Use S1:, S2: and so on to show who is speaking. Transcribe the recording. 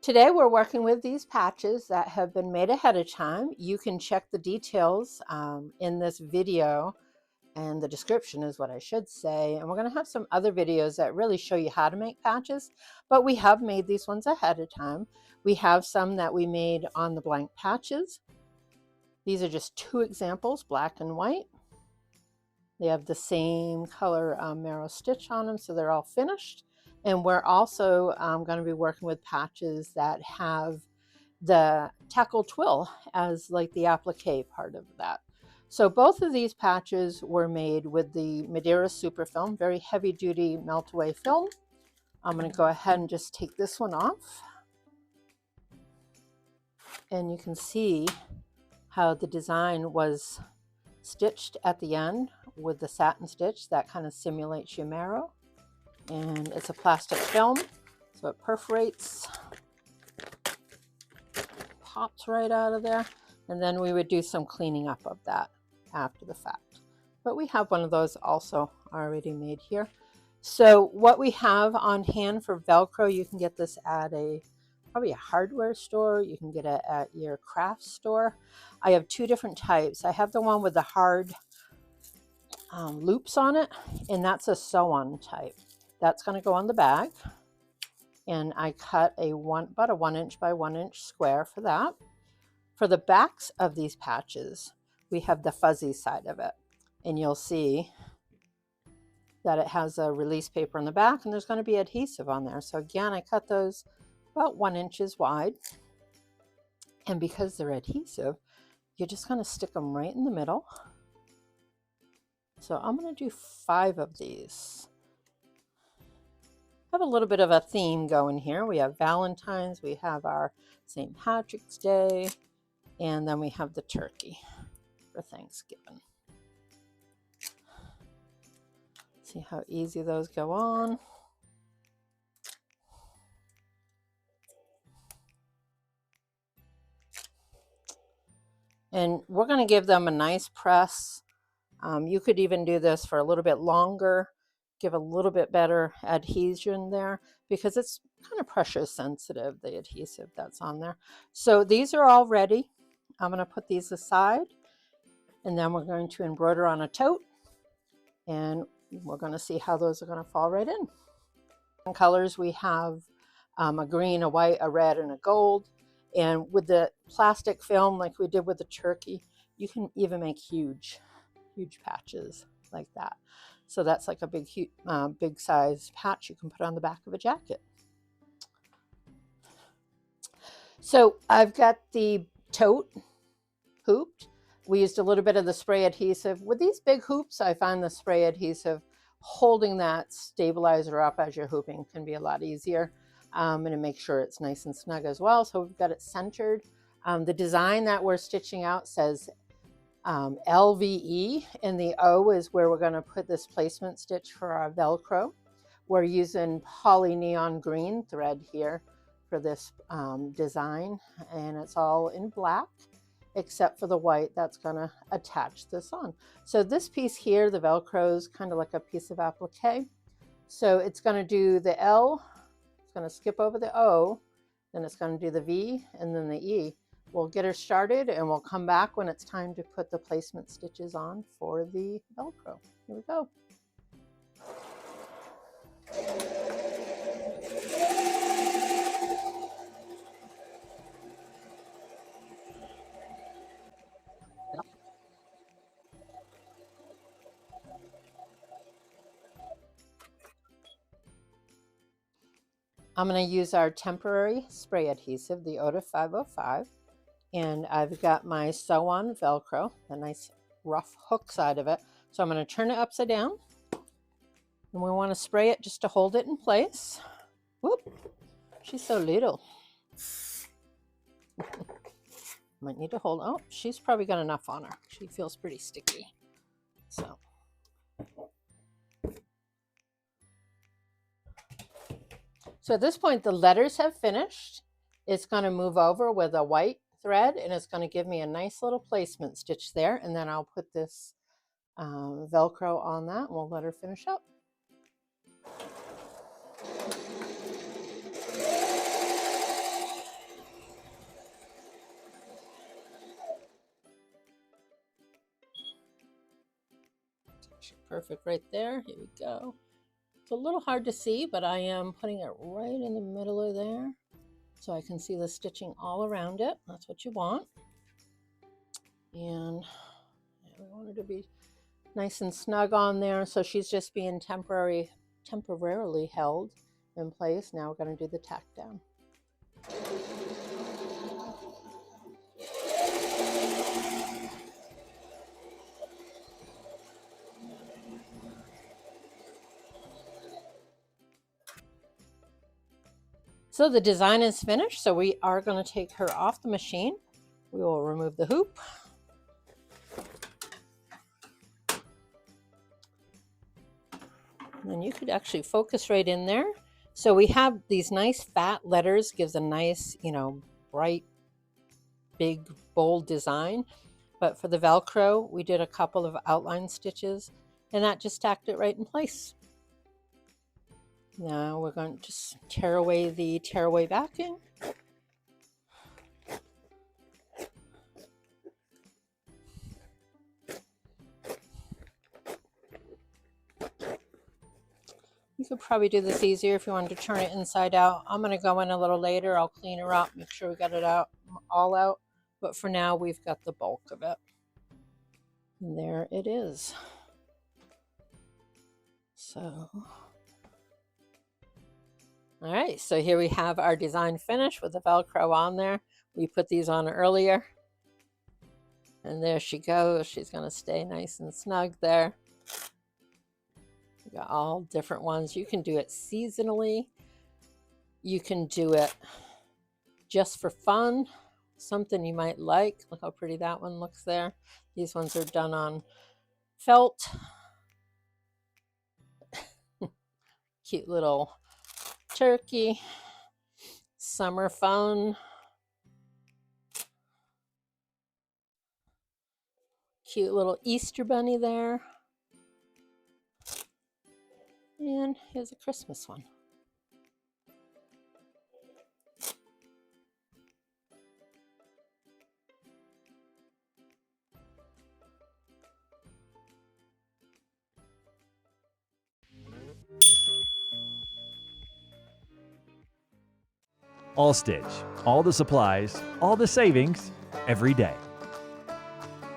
S1: Today we're working with these patches that have been made ahead of time. You can check the details in this video, and the description is what I should say. And we're going to have some other videos that really show you how to make patches, but we have made these ones ahead of time. We have some that we made on the blank patches. These are just two examples, black and white. They have the same color marrow stitch on them, so they're all finished. And we're also going to be working with patches that have the tackle twill as like the applique part of that. So both of these patches were made with the Madeira Super Film, very heavy duty melt away film. I'm going to go ahead and just take this one off. And you can see how the design was stitched at the end with the satin stitch that kind of simulates your marrow. And it's a plastic film, so it perforates, pops right out of there, and then we would do some cleaning up of that after the fact. But we have one of those also already made here. So what we have on hand for Velcro, you can get this at probably a hardware store. You can get it at your craft store. I have two different types. I have the one with the hard loops on it, and that's a sew-on type. That's going to go on the bag, and I cut about a 1 inch by 1 inch square for that. For the backs of these patches, we have the fuzzy side of it, and you'll see that it has a release paper on the back, and there's going to be adhesive on there. So again, I cut those about 1 inch wide, and because they're adhesive, you're just going to stick them right in the middle. So I'm going to do 5 of these. Have a little bit of a theme going here. We have Valentine's, we have our St. Patrick's Day, and then we have the turkey for Thanksgiving. See how easy those go on. And we're going to give them a nice press. You could even do this for a little bit longer, give a little bit better adhesion there, because it's kind of pressure sensitive, the adhesive that's on there. So these are all ready. I'm going to put these aside, and then we're going to embroider on a tote, and we're going to see how those are going to fall right in. In colors, we have a green, a white, a red, and a gold. And with the plastic film, like we did with the turkey, you can even make huge patches like that. So that's like a big size patch you can put on the back of a jacket. So I've got the tote hooped. We used a little bit of the spray adhesive. With these big hoops, I find the spray adhesive holding that stabilizer up as you're hooping can be a lot easier. And to make sure it's nice and snug as well. So we've got it centered. The design that we're stitching out says LVE, and the O is where we're going to put this placement stitch for our Velcro. We're using poly neon green thread here for this design, and it's all in black except for the white that's going to attach this on. So this piece here, the Velcro, is kind of like a piece of applique. So it's going to do the L, it's going to skip over the O, then it's going to do the V, and then the E. We'll get her started, and we'll come back when it's time to put the placement stitches on for the Velcro. Here we go. I'm going to use our temporary spray adhesive, the Oda 505, and I've got my sew-on Velcro, the nice rough hook side of it. So I'm going to turn it upside down, and we want to spray it just to hold it in place. Whoop, she's so little. Might need to hold, oh, she's probably got enough on her. She feels pretty sticky. So at this point, the letters have finished. It's going to move over with a white thread, and it's going to give me a nice little placement stitch there. And then I'll put this Velcro on that, and we'll let her finish up. perfect right there. Here we go. It's a little hard to see, but I am putting it right in the middle of there so I can see the stitching all around it. That's what you want. And we want it to be nice and snug on there. So she's just being temporarily held in place. Now we're going to do the tack down. So the design is finished. So we are going to take her off the machine. We will remove the hoop. And then you could actually focus right in there. So we have these nice fat letters, gives a nice, bright, big, bold design. But for the Velcro, we did a couple of outline stitches and that just tacked it right in place. Now we're going to just tear away the tearaway backing. You could probably do this easier if you wanted to turn it inside out. I'm going to go in a little later. I'll clean her up, make sure we got it out, all out. But for now, we've got the bulk of it. And there it is. So, all right, so here we have our design finished with the Velcro on there. We put these on earlier. And there she goes. She's going to stay nice and snug there. You got all different ones. You can do it seasonally. You can do it just for fun. Something you might like. Look how pretty that one looks there. These ones are done on felt. Cute little turkey. Summer fun. Cute little Easter bunny there. And here's a Christmas one.
S2: All Stitch, all the supplies, all the savings, every day.